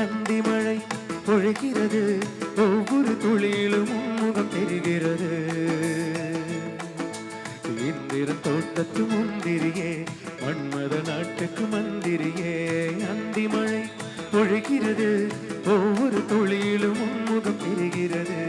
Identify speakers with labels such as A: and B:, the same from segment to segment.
A: அந்தி மழை பொழிகிறது, ஒவ்வொரு துளியிலும் உன்முகம் தெரிகிறது. இந்திரன் தோட்டத்து முந்திரியே, மன்மத நாட்டுக்கு மந்திரியே. அந்தி மழை பொழிகிறது, ஒவ்வொரு துளியிலும் உன்முகம் தெரிகிறது.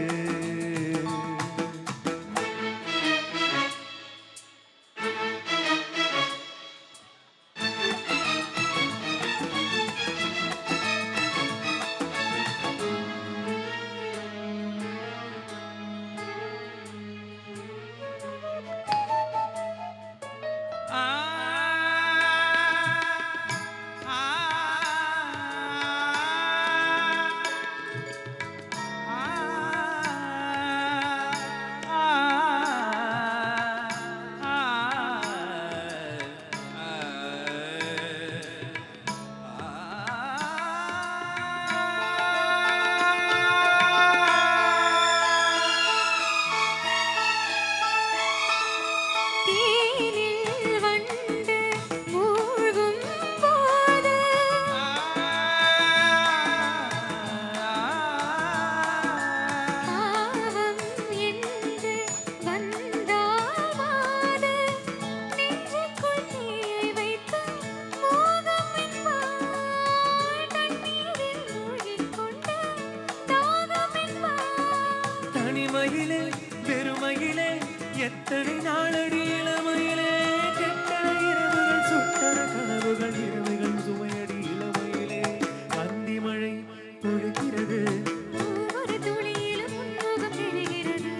A: தனிமையிலே பெருமையிலே எத்தனை நாளடி இளமையிலே, கெட்டன இரவுகள் சுட்டன கனவுகள், இரவுகள் சுமையடி இளமையிலே. அந்தி மழை பொழிகிறது,
B: ஒவ்வொரு துளியிலும் உன்முகம் தெரிகிறது.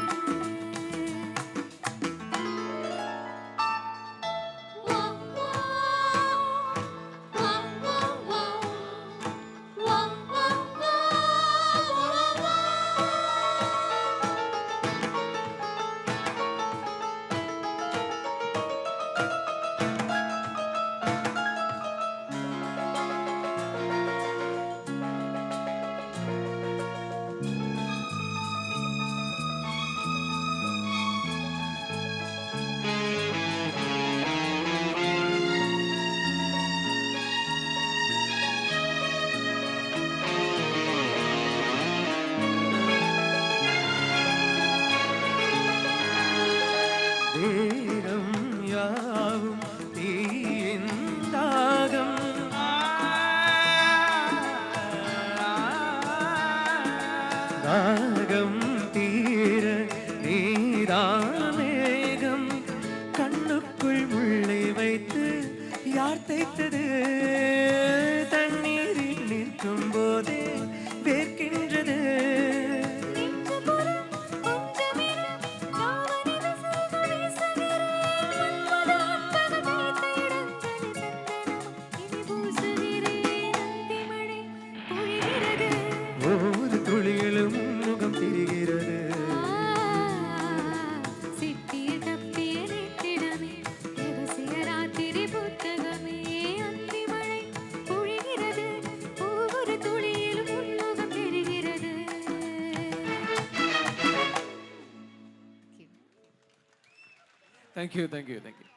A: தேகம் யாவும் தீயின் தாகம், தாகம் தீர நீராமேகம். கண்ணுக்குள் முள்ளை வைத்து யார் தைத்தது? தண்ணீரில் நிற்கும் போதே வேர்க்கின்றது. ஒவ்வொரு துளியிலும் முகம் தெரிகிறது.
B: சித்திய தப்பிய நித்திடமே, ரகசிய ராத்திரி புத்தகமே. அந்தி மழை பொழிகிறது, ஒவ்வொரு துளியிலும் உன்முகம் தெரிகிறது.
A: Thank you, thank you, thank you.